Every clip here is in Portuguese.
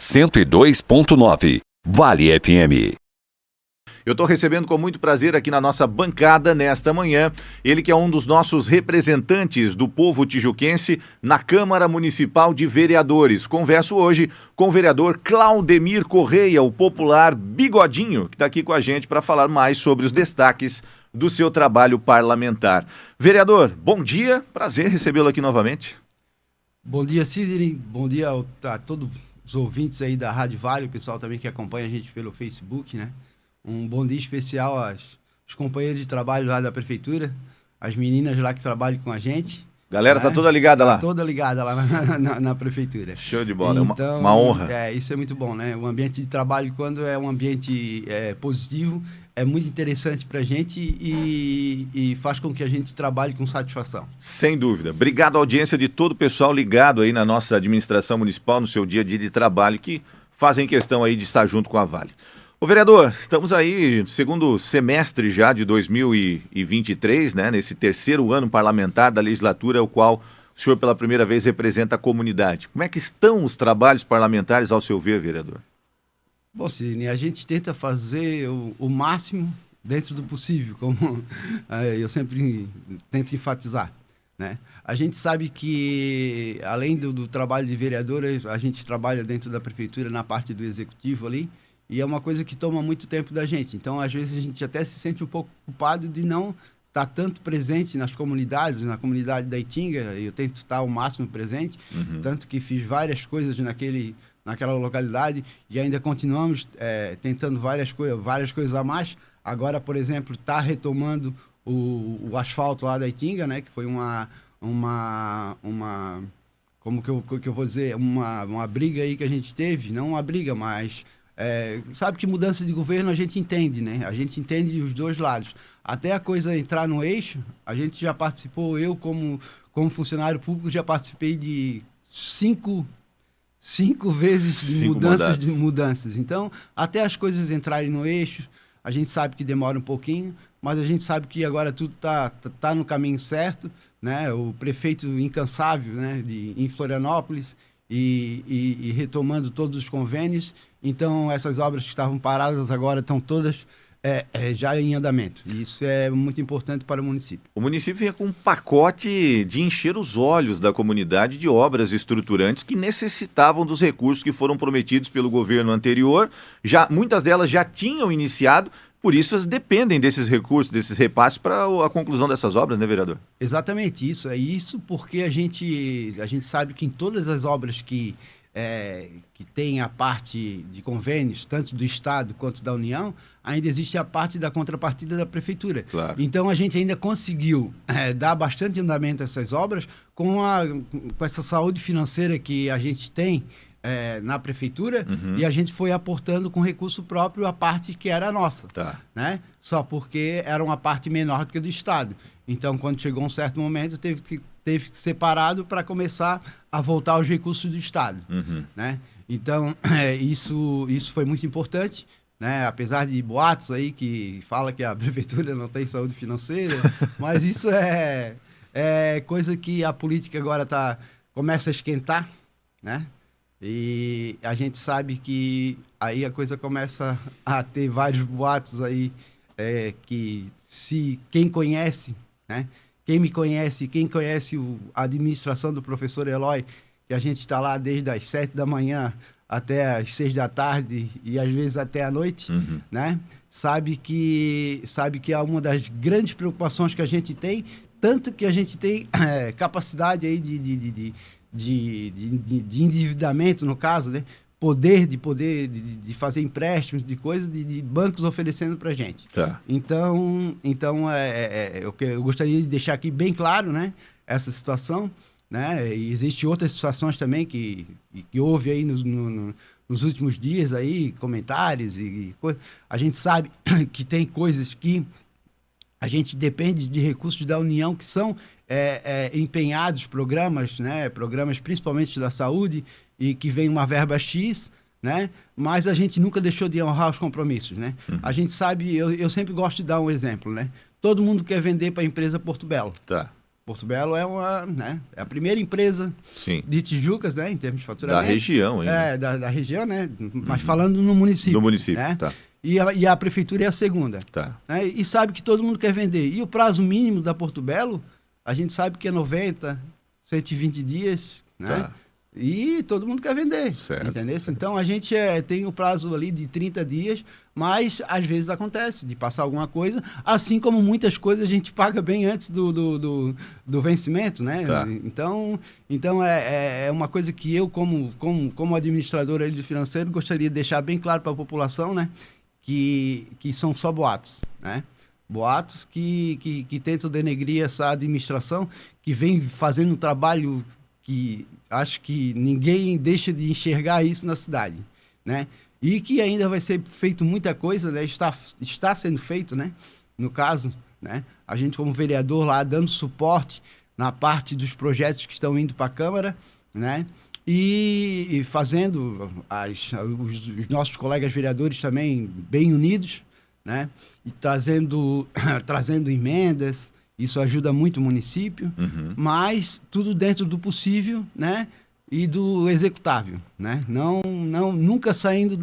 102.9 Vale FM. Eu estou recebendo com muito prazer aqui na nossa bancada nesta manhã, ele que é um dos nossos representantes do povo tijuquense na Câmara Municipal de Vereadores. Converso hoje com o vereador Claudemir Correia, o popular Bigodinho, que está aqui com a gente para falar mais sobre os destaques do seu trabalho parlamentar. Vereador, bom dia, prazer recebê-lo aqui novamente. Bom dia, Sidney, bom dia a todos os ouvintes aí da Rádio Vale, o pessoal também que acompanha a gente pelo Facebook, né? Um bom dia especial aos companheiros de trabalho lá da prefeitura, as meninas lá que trabalham com a gente. Galera, tá toda ligada lá? Toda ligada lá na prefeitura. Show de bola, então, uma honra. Isso é muito bom, né? O ambiente de trabalho, quando é um ambiente positivo, é muito interessante pra gente e faz com que a gente trabalhe com satisfação. Sem dúvida. Obrigado à audiência de todo o pessoal ligado aí na nossa administração municipal, no seu dia a dia de trabalho, que fazem questão aí de estar junto com a Vale. Ô vereador, estamos aí no segundo semestre já de 2023, né? Nesse terceiro ano parlamentar da legislatura, o qual o senhor pela primeira vez representa a comunidade. Como é que estão os trabalhos parlamentares ao seu ver, vereador? Bom, Sidney, a gente tenta fazer o máximo dentro do possível, como eu sempre tento enfatizar, né? A gente sabe que, além do trabalho de vereador, a gente trabalha dentro da prefeitura na parte do executivo ali, e é uma coisa que toma muito tempo da gente. Então, às vezes, a gente até se sente um pouco culpado de não estar tanto presente nas comunidades, na comunidade da Itinga. Eu tento estar o máximo presente, tanto que fiz várias coisas naquela localidade e ainda continuamos tentando várias coisas a mais. Agora, por exemplo, está retomando o asfalto lá da Itinga, né? Que foi como que eu vou dizer, uma briga aí que a gente teve, não uma briga, mas sabe que mudança de governo a gente entende, né? A gente entende os dois lados. Até a coisa entrar no eixo, a gente já participou, eu como funcionário público já participei de cinco vezes mudanças. Então, até as coisas entrarem no eixo, a gente sabe que demora um pouquinho, mas a gente sabe que agora tudo tá no caminho certo, né? O prefeito incansável, né, em Florianópolis e retomando todos os convênios. Então, essas obras que estavam paradas agora estão todas já em andamento. E isso é muito importante para o município. O município vinha com um pacote de encher os olhos da comunidade de obras estruturantes que necessitavam dos recursos que foram prometidos pelo governo anterior. Muitas delas já tinham iniciado, por isso elas dependem desses recursos, desses repasses para a conclusão dessas obras, né, vereador? Exatamente isso. É isso porque a gente sabe que em todas as obras que tem a parte de convênios, tanto do Estado quanto da União, ainda existe a parte da contrapartida da Prefeitura. Claro. Então, a gente ainda conseguiu dar bastante andamento a essas obras com essa saúde financeira que a gente tem na Prefeitura, e a gente foi aportando com recurso próprio a parte que era nossa. Tá. Né? Só porque era uma parte menor do que a do Estado. Então, quando chegou um certo momento, teve que ser parado para começar a voltar aos recursos do Estado. Né? Então, isso foi muito importante, né? Apesar de boatos aí que fala que a prefeitura não tem saúde financeira, mas isso é coisa que a política agora começa a esquentar, né? E a gente sabe que aí a coisa começa a ter vários boatos aí que quem conhece, né? Quem me conhece, quem conhece a administração do professor Eloy, que a gente está lá desde as 7 da manhã até as 6 da tarde e às vezes até a noite, né? Sabe que é uma das grandes preocupações que a gente tem, tanto que a gente tem capacidade aí de endividamento, no caso, né? Poder de fazer empréstimos, de coisas, de bancos oferecendo para a gente. Tá. Então eu gostaria de deixar aqui bem claro, né, essa situação, né? E existem outras situações também que houve aí nos últimos dias aí, comentários e coisas. A gente sabe que tem coisas que a gente depende de recursos da União que são empenhados, programas, né? Programas principalmente da saúde, e que vem uma verba X, né? Mas a gente nunca deixou de honrar os compromissos, né? A gente sabe, eu sempre gosto de dar um exemplo, né? Todo mundo quer vender para a empresa Porto Belo. Tá. Porto Belo é é a primeira empresa Sim. de Tijucas, né, em termos de faturamento. Da região, hein? Da região, né? Mas falando no município. No município, né? tá. E a prefeitura é a segunda. Tá. Né? E sabe que todo mundo quer vender. E o prazo mínimo da Porto Belo, a gente sabe que é 90, 120 dias, né? Tá. E todo mundo quer vender, Certo, entendeu? certo. Então a gente tem o prazo ali de 30 dias, mas às vezes acontece de passar alguma coisa, assim como muitas coisas a gente paga bem antes do vencimento, né? Tá. Então é uma coisa que eu, como administrador ali do financeiro, gostaria de deixar bem claro para a população, né? Que são só boatos, né? Boatos que tentam denegrir essa administração, que vem fazendo um trabalho que acho que ninguém deixa de enxergar isso na cidade, né? E que ainda vai ser feito muita coisa, né? Está sendo feito, né? No caso, né? A gente como vereador lá dando suporte na parte dos projetos que estão indo para a Câmara, né? E fazendo os nossos colegas vereadores também bem unidos, né? E trazendo emendas. Isso ajuda muito o município, mas tudo dentro do possível, né? E do executável, né? Nunca saindo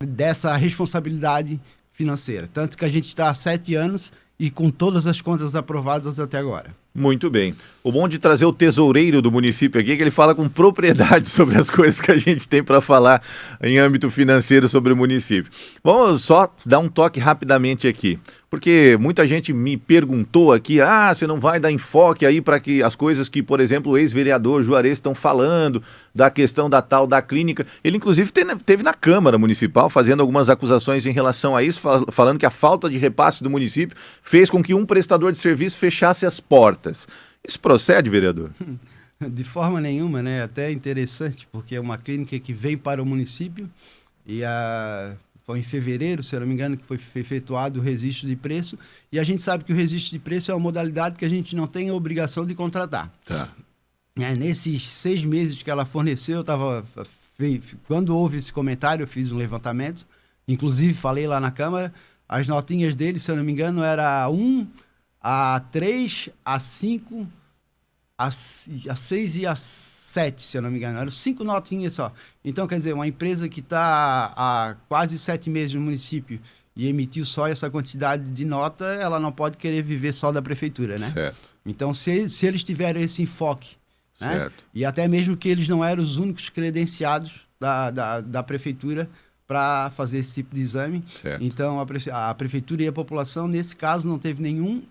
dessa responsabilidade financeira. Tanto que a gente está há 7 anos e com todas as contas aprovadas até agora. Muito bem. O bom de trazer o tesoureiro do município aqui é que ele fala com propriedade sobre as coisas que a gente tem para falar em âmbito financeiro sobre o município. Vamos só dar um toque rapidamente aqui, porque muita gente me perguntou aqui, você não vai dar enfoque aí para que as coisas que, por exemplo, o ex-vereador Juarez estão falando da questão da tal da clínica. Ele, inclusive, teve na Câmara Municipal fazendo algumas acusações em relação a isso, falando que a falta de repasse do município fez com que um prestador de serviço fechasse as portas. Isso procede, vereador? De forma nenhuma, né? Até interessante, porque é uma clínica que vem para o município e foi em fevereiro, se eu não me engano, que foi efetuado o registro de preço, e a gente sabe que o registro de preço é uma modalidade que a gente não tem a obrigação de contratar. Tá. Nesses 6 meses que ela forneceu, quando houve esse comentário, eu fiz um levantamento, inclusive falei lá na Câmara, as notinhas dele, se eu não me engano, era 1, a 3, a 5, a 6 e a 7, se eu não me engano. Eram 5 notinhas só. Então, quer dizer, uma empresa que está há quase 7 meses no município e emitiu só essa quantidade de nota, ela não pode querer viver só da prefeitura, né? Certo. Então, se eles tiverem esse enfoque, né? Certo. E até mesmo que eles não eram os únicos credenciados da prefeitura para fazer esse tipo de exame. Certo. Então, a prefeitura e a população, nesse caso, não teve nenhum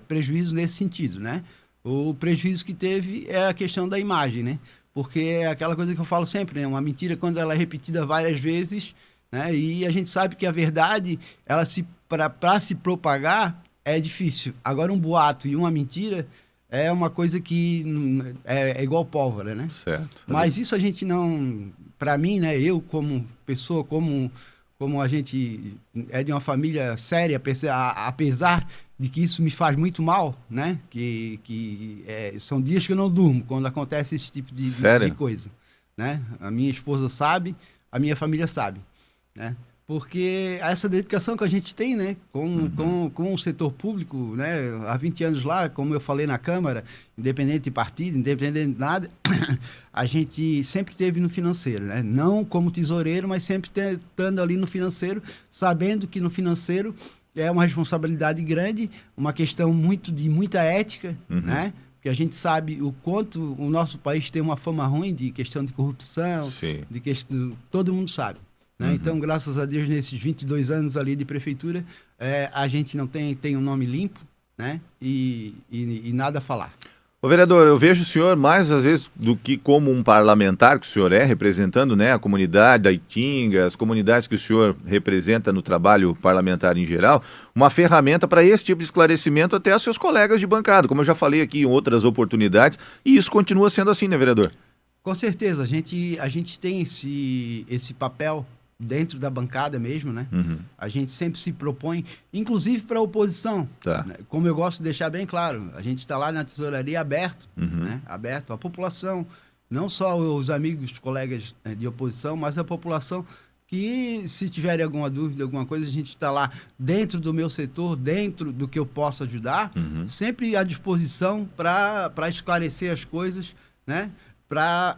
prejuízo nesse sentido, né? O prejuízo que teve é a questão da imagem, né? Porque é aquela coisa que eu falo sempre, né? Uma mentira, quando ela é repetida várias vezes, né? E a gente sabe que a verdade, ela para se propagar, é difícil. Agora, um boato e uma mentira é uma coisa que é igual pólvora, né? Certo. Mas isso a gente não... Para mim, né? Eu, como pessoa, como a gente é de uma família séria, apesar de que isso me faz muito mal, né? São dias que eu não durmo quando acontece esse tipo de coisa, né? A minha esposa sabe, a minha família sabe, né? Porque essa dedicação que a gente tem, né? Com o setor público, né? Há 20 anos lá, como eu falei na Câmara, independente de partido, independente de nada, a gente sempre teve no financeiro, né? Não como tesoureiro, mas sempre estando ali no financeiro, sabendo que no financeiro é uma responsabilidade grande, uma questão de muita ética, né? Porque a gente sabe o quanto o nosso país tem uma fama ruim de questão de corrupção, Sim. de questão, todo mundo sabe. Né? Então, graças a Deus, nesses 22 anos ali de prefeitura, a gente não tem um nome limpo, né? E nada a falar. Ô, vereador, eu vejo o senhor mais às vezes do que como um parlamentar que o senhor é, representando, né, a comunidade da Itinga, as comunidades que o senhor representa no trabalho parlamentar em geral, uma ferramenta para esse tipo de esclarecimento até aos seus colegas de bancada, como eu já falei aqui em outras oportunidades, e isso continua sendo assim, né, vereador? Com certeza, a gente tem esse papel dentro da bancada mesmo, né? A gente sempre se propõe, inclusive para a oposição. Tá. Né? Como eu gosto de deixar bem claro, a gente está lá na tesouraria aberto, né? Aberto à população, não só os amigos, os colegas, né, de oposição, mas a população que se tiverem alguma dúvida, alguma coisa, a gente está lá dentro do meu setor, dentro do que eu posso ajudar, sempre à disposição para esclarecer as coisas, né? Para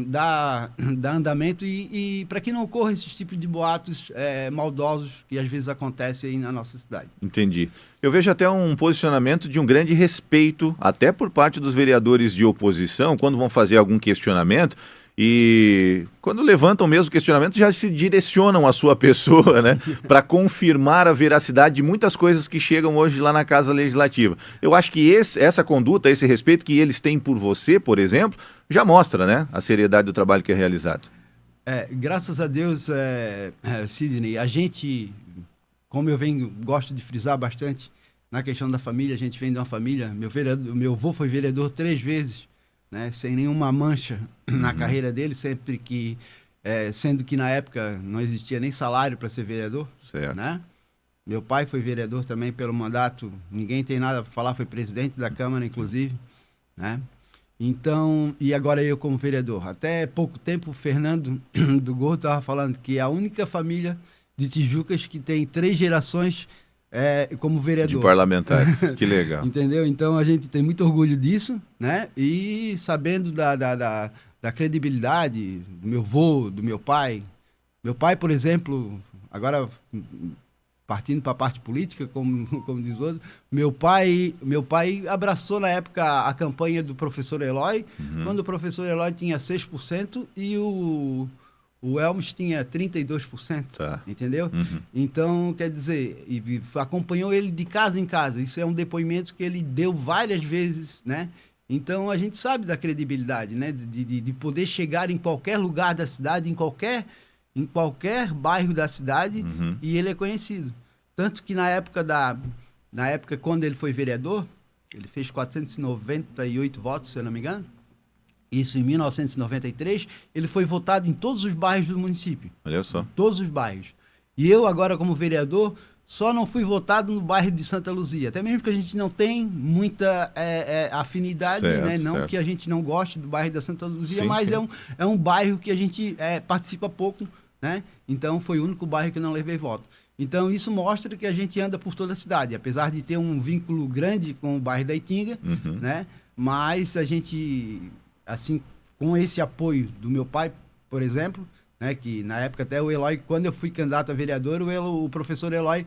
dar andamento e para que não ocorra esses tipos de boatos maldosos que às vezes acontecem aí na nossa cidade. Entendi. Eu vejo até um posicionamento de um grande respeito, até por parte dos vereadores de oposição, quando vão fazer algum questionamento, e quando levantam mesmo questionamento, já se direcionam à sua pessoa, né, para confirmar a veracidade de muitas coisas que chegam hoje lá na Casa Legislativa. Eu acho que essa conduta, esse respeito que eles têm por você, por exemplo, já mostra, né, a seriedade do trabalho que é realizado. Graças a Deus, Sidney, a gente, como eu gosto de frisar bastante na questão da família, a gente vem de uma família, meu avô foi vereador 3 vezes, né, sem nenhuma mancha na carreira dele, sempre que, sendo que na época não existia nem salário para ser vereador, Certo. né? Meu pai foi vereador também pelo mandato, ninguém tem nada para falar, foi presidente da Câmara, inclusive, né? Então, e agora eu como vereador. Até pouco tempo, o Fernando do Gorro estava falando que é a única família de Tijucas que tem 3 gerações como vereador. De parlamentares, que legal. Entendeu? Então a gente tem muito orgulho disso, né? E sabendo da credibilidade do meu avô, do meu pai. Meu pai, por exemplo, agora partindo para a parte política, como diz o outro, meu pai abraçou na época a campanha do professor Eloy, quando o professor Eloy tinha 6% e o Elmes tinha 32%, Tá. entendeu? Então, quer dizer, e acompanhou ele de casa em casa. Isso é um depoimento que ele deu várias vezes, né? Então, a gente sabe da credibilidade, né? De poder chegar em qualquer lugar da cidade, em qualquer bairro da cidade, e ele é conhecido. Tanto que na época quando ele foi vereador, ele fez 498 votos, se eu não me engano. Isso em 1993, ele foi votado em todos os bairros do município. Olha só. Todos os bairros. E eu, agora, como vereador, só não fui votado no bairro de Santa Luzia. Até mesmo porque a gente não tem muita afinidade, Certo, né? Não certo. que a gente não goste do bairro da Santa Luzia, Sim, mas sim. é um bairro que a gente participa pouco, né? Então, foi o único bairro que eu não levei voto. Então, isso mostra que a gente anda por toda a cidade, apesar de ter um vínculo grande com o bairro da Itinga, né? Mas a gente, assim, com esse apoio do meu pai, por exemplo, né? Que na época até o Eloy, quando eu fui candidato a vereador, o professor Eloy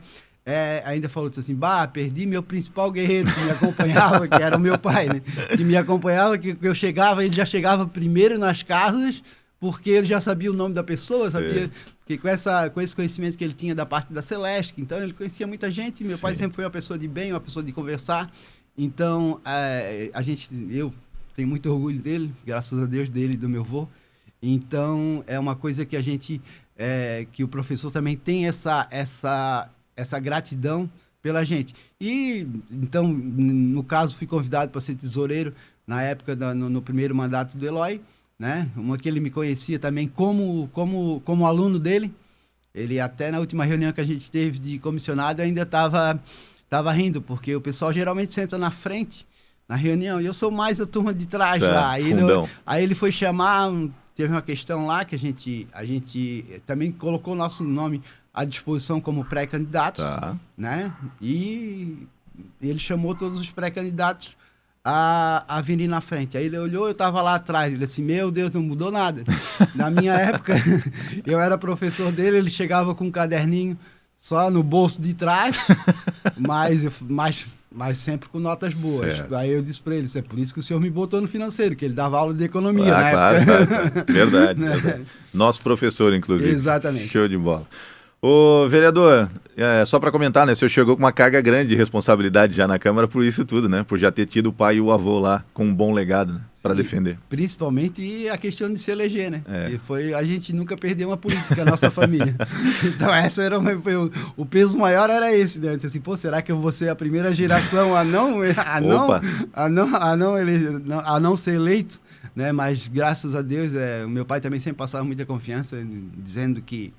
ainda falou assim, perdi meu principal guerreiro que me acompanhava, que era o meu pai, né? Que me acompanhava, que eu chegava, ele já chegava primeiro nas casas, porque ele já sabia o nome da pessoa, sabia... Porque com esse conhecimento que ele tinha da parte da Celeste, então ele conhecia muita gente, meu pai sempre foi uma pessoa de bem, uma pessoa de conversar, então eu tenho muito orgulho dele, graças a Deus, dele e do meu avô, então é uma coisa que a gente, que o professor também tem essa gratidão pela gente. E, então, no caso, fui convidado para ser tesoureiro na época, no primeiro mandato do Eloy, né? Uma que ele me conhecia também como aluno dele. Ele até na última reunião que a gente teve de comissionado ainda estava rindo, porque o pessoal geralmente senta na frente na reunião e eu sou mais a turma de trás lá. Aí ele foi chamar, teve uma questão lá que a gente também colocou nosso nome à disposição como pré-candidato, né? E ele chamou todos os pré-candidatos a virem na frente. Aí ele olhou, eu estava lá atrás, ele disse, meu Deus, não mudou nada. Na minha época, eu era professor dele, ele chegava com um caderninho só no bolso de trás, mas sempre com notas boas. Certo. Aí eu disse para ele, é por isso que o senhor me botou no financeiro, que ele dava aula de economia Claro. Verdade. Nosso professor, inclusive. Exatamente. Show de bola. Ô, vereador, só para comentar, né? O senhor chegou com uma carga grande de responsabilidade já na Câmara por isso tudo, né? Por já ter tido o pai e o avô lá com um bom legado, né? Para defender. Principalmente a questão de se eleger, né? A gente nunca perdeu uma política, a nossa família. Então, o peso maior era esse, né? Eu disse assim, será que eu vou ser a primeira geração a não ser eleito? Né? Mas, graças a Deus, o meu pai também sempre passava muita confiança, dizendo que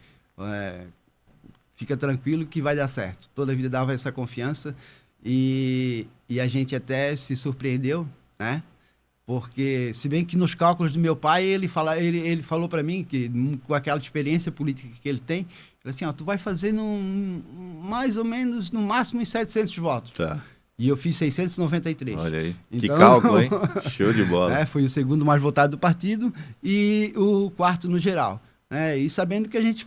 fica tranquilo que vai dar certo. Toda a vida dava essa confiança e a gente até se surpreendeu, né? Porque, se bem que nos cálculos do meu pai, ele falou para mim, que com aquela experiência política que ele tem, ele assim, ó, tu vai fazer mais ou menos, no máximo, uns 700 votos. Tá. E eu fiz 693. Olha aí. Então, que cálculo, hein? Show de bola. Fui o segundo mais votado do partido e o quarto no geral. E sabendo que a gente,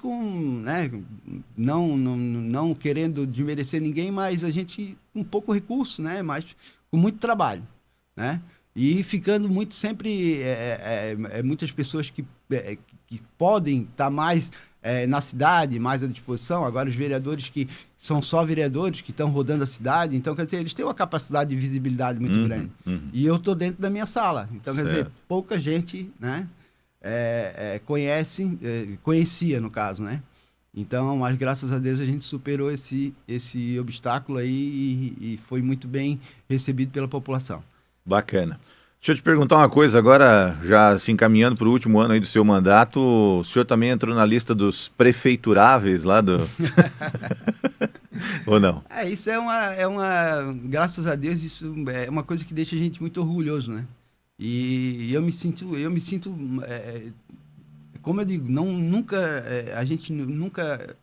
não querendo desmerecer ninguém, mas a gente com pouco recurso, mas com muito trabalho, E ficando muito sempre, muitas pessoas que podem estar mais na cidade, mais à disposição. Agora os vereadores que são só vereadores, que estão rodando a cidade, então, quer dizer, eles têm uma capacidade de visibilidade muito grande. E eu estou dentro da minha sala, então, quer dizer, pouca gente, conhecia, no caso, Então, mas graças a Deus a gente superou esse obstáculo aí e foi muito bem recebido pela população. Bacana. Deixa eu te perguntar uma coisa agora, já se encaminhando para o último ano aí do seu mandato, o senhor também entrou na lista dos prefeituráveis lá do... Ou não? Isso graças a Deus, isso é uma coisa que deixa a gente muito orgulhoso, E eu me sinto, como eu digo, a gente nunca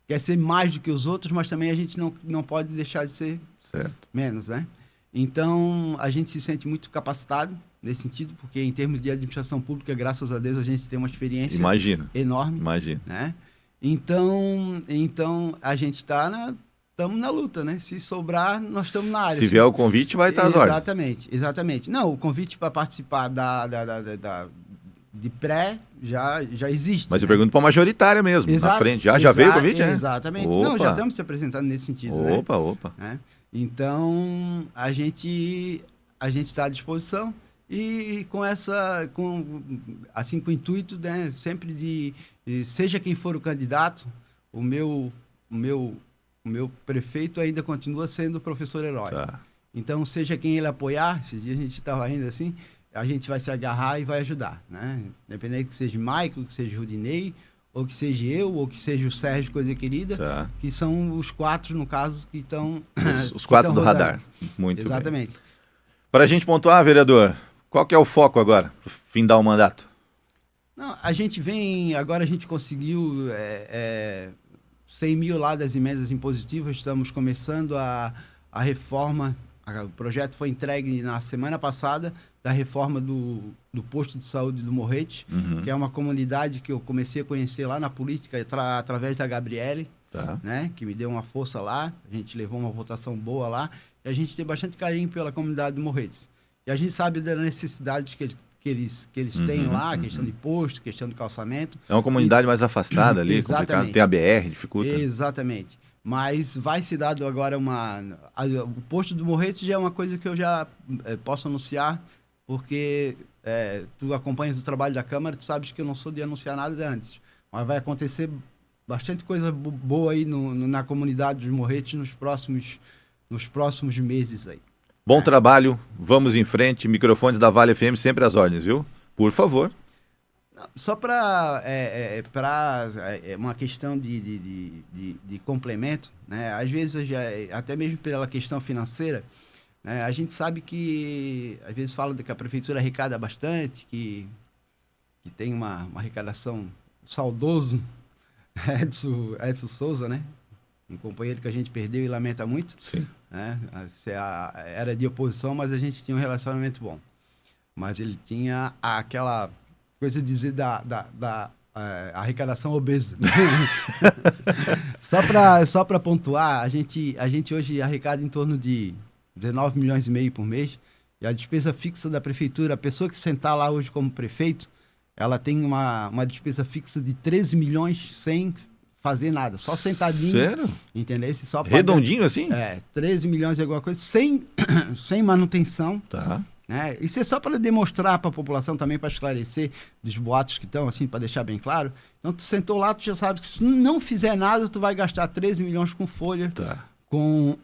quer ser mais do que os outros, mas também a gente não pode deixar de ser menos, Então, a gente se sente muito capacitado nesse sentido, porque em termos de administração pública, graças a Deus, a gente tem uma experiência enorme. Imagino. Então, a gente estamos na luta, Se sobrar, nós estamos na área. Se vier o convite, vai estar às ordens. Exatamente. Não, o convite para participar de pré já existe. Mas eu pergunto para a majoritária mesmo, na frente. Já veio o convite, Exatamente. Opa. Não, já estamos se apresentando nesse sentido. Opa. Então, a gente está à disposição e com o intuito, sempre de seja quem for o candidato, o meu prefeito ainda continua sendo o professor Herói. Tá. Então, seja quem ele apoiar, esses dias a gente estava rindo assim, a gente vai se agarrar e vai ajudar, Independente que seja Maico, que seja Rudinei, ou que seja eu, ou que seja o Sérgio Coisa Querida, que são os 4, no caso, que estão... Os 4 do radar. Muito Exatamente. bem. Para a gente pontuar, vereador, qual que é o foco agora, para findar o mandato? Não, agora a gente conseguiu 100 mil lá das emendas impositivas, estamos começando a reforma, o projeto foi entregue na semana passada, da reforma do posto de saúde do Morrete, que é uma comunidade que eu comecei a conhecer lá na política através da Gabriele, que me deu uma força lá, a gente levou uma votação boa lá, e a gente tem bastante carinho pela comunidade do Morrete. E a gente sabe das necessidades que eles têm lá, questão de posto, questão de calçamento. É uma comunidade mais afastada ali, complicado, tem a BR, dificulta. Exatamente. Mas vai se dar agora o posto do Morrete já é uma coisa que eu já posso anunciar, porque tu acompanhas o trabalho da Câmara, tu sabes que eu não sou de anunciar nada antes. Mas vai acontecer bastante coisa boa aí na comunidade dos Morretes nos próximos meses aí. Bom trabalho, vamos em frente, microfones da Vale FM sempre às ordens, viu? Por favor. Só para uma questão de complemento, às vezes, até mesmo pela questão financeira, a gente sabe que, às vezes, fala que a prefeitura arrecada bastante, que tem uma arrecadação saudoso, Edson Souza, um companheiro que a gente perdeu e lamenta muito. Sim. Era de oposição, mas a gente tinha um relacionamento bom. Mas ele tinha aquela coisa de dizer da arrecadação obesa. Só para pontuar, a gente hoje arrecada em torno de 19 milhões e meio por mês, e a despesa fixa da prefeitura, a pessoa que sentar lá hoje como prefeito, ela tem uma despesa fixa de 13 milhões sem fazer nada, só sentadinho. Sério? Entendeu? Só redondinho assim? 13 milhões e alguma coisa, sem manutenção. Tá. Isso é só para demonstrar para a população também, para esclarecer dos boatos que estão, assim, para deixar bem claro. Então, tu sentou lá, tu já sabe que se não fizer nada, tu vai gastar 13 milhões com folha, com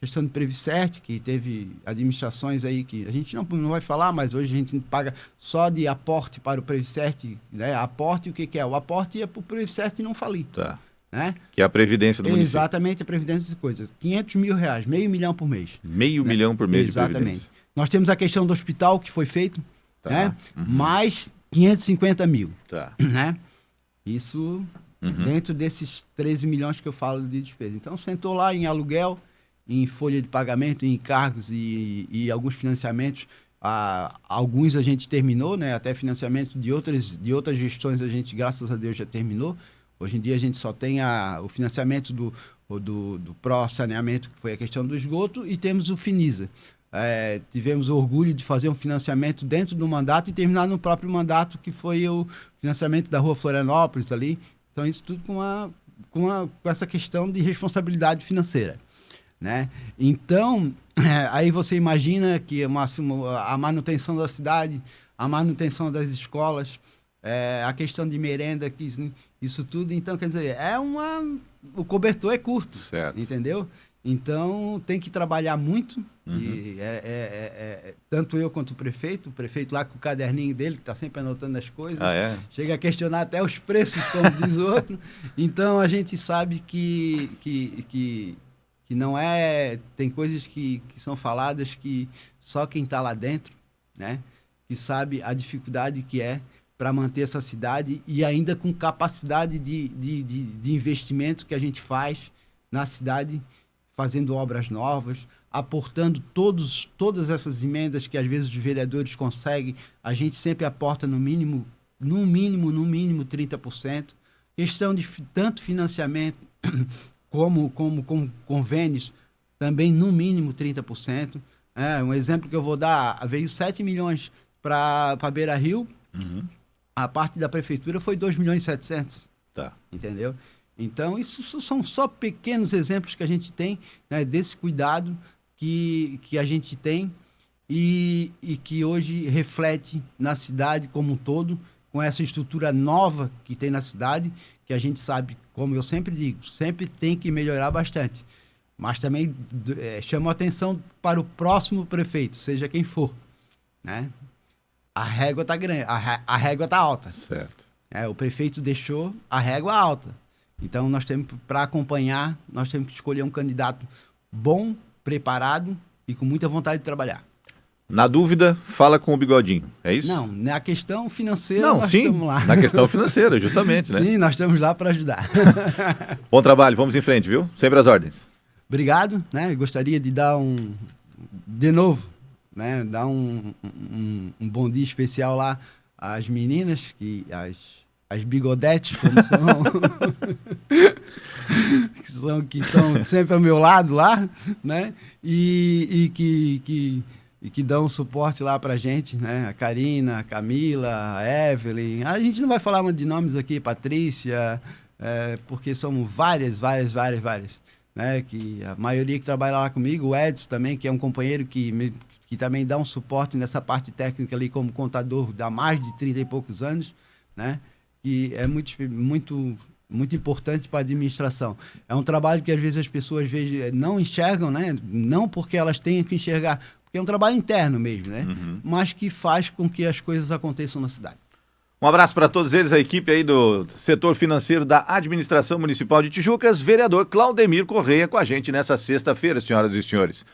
questão de Previsert, que teve administrações aí que a gente não vai falar, mas hoje a gente paga só de aporte para o Previsert, Aporte, o que é? O aporte é para o Previsert não falir. Que é a previdência do município. Exatamente, a previdência de coisas. 500 mil reais, meio milhão por mês. Meio milhão por mês de previdência. Exatamente. Nós temos a questão do hospital que foi feito, Tá. né? Uhum. Mais 550 mil, Tá. né? Isso dentro desses 13 milhões que eu falo de despesa. Então, sentou lá em aluguel, em folha de pagamento, em encargos e alguns financiamentos. Alguns a gente terminou, né? Até financiamento de outras gestões a gente, graças a Deus, já terminou. Hoje em dia a gente só tem o financiamento do pró-saneamento, que foi a questão do esgoto, e temos o Finisa. Tivemos o orgulho de fazer um financiamento dentro do mandato e terminar no próprio mandato, que foi o financiamento da Rua Florianópolis ali. Então, isso tudo com essa questão de responsabilidade financeira, né? Então, aí você imagina que a manutenção da cidade, a manutenção das escolas, a questão de merenda, isso tudo. Então, quer dizer, o cobertor é curto, Certo. entendeu? Então, tem que trabalhar muito. E tanto eu quanto o prefeito lá com o caderninho dele, que está sempre anotando as coisas, chega a questionar até os preços, como diz o outro. Então, a gente sabe que não é... Tem coisas que são faladas que só quem está lá dentro, né, que sabe a dificuldade que é para manter essa cidade e ainda com capacidade de investimento que a gente faz na cidade, fazendo obras novas, aportando todas essas emendas que às vezes os vereadores conseguem, a gente sempre aporta no mínimo 30%. Questão de tanto financiamento como convênios, também no mínimo 30%. Um exemplo que eu vou dar, veio 7 milhões para Beira Rio, a parte da prefeitura foi 2 milhões e 700, Tá. entendeu? Então, isso são só pequenos exemplos que a gente tem, né, desse cuidado que a gente tem e que hoje reflete na cidade como um todo, com essa estrutura nova que tem na cidade, que a gente sabe, como eu sempre digo, sempre tem que melhorar bastante. Mas também chamo a atenção para o próximo prefeito, seja quem for, né? A régua está grande, a régua está alta. Certo. O prefeito deixou a régua alta. Então, nós temos, para acompanhar, nós temos que escolher um candidato bom, preparado e com muita vontade de trabalhar. Na dúvida, fala com o Bigodinho, é isso? Não, na questão financeira, Não, nós sim, estamos lá. na questão financeira, justamente, né? Sim, nós estamos lá para ajudar. Bom trabalho, vamos em frente, viu? Sempre às ordens. Obrigado, né? Gostaria de dar de novo, né? Dar um bom dia especial lá às meninas, as bigodetes, como são, que estão sempre ao meu lado lá, né? E que dão suporte lá pra gente, né? A Karina, a Camila, a Evelyn. A gente não vai falar de nomes aqui, Patrícia, porque são várias, né? Que a maioria que trabalha lá comigo, o Edson também, que é um companheiro que também dá um suporte nessa parte técnica ali como contador há mais de 30 e poucos anos, né? Que é muito importante para a administração. É um trabalho que às vezes as pessoas não enxergam, né? Não porque elas tenham que enxergar, porque é um trabalho interno mesmo, né? Mas que faz com que as coisas aconteçam na cidade. Um abraço para todos eles, a equipe aí do setor financeiro da Administração Municipal de Tijucas, vereador Claudemir Correia com a gente nessa sexta-feira, senhoras e senhores.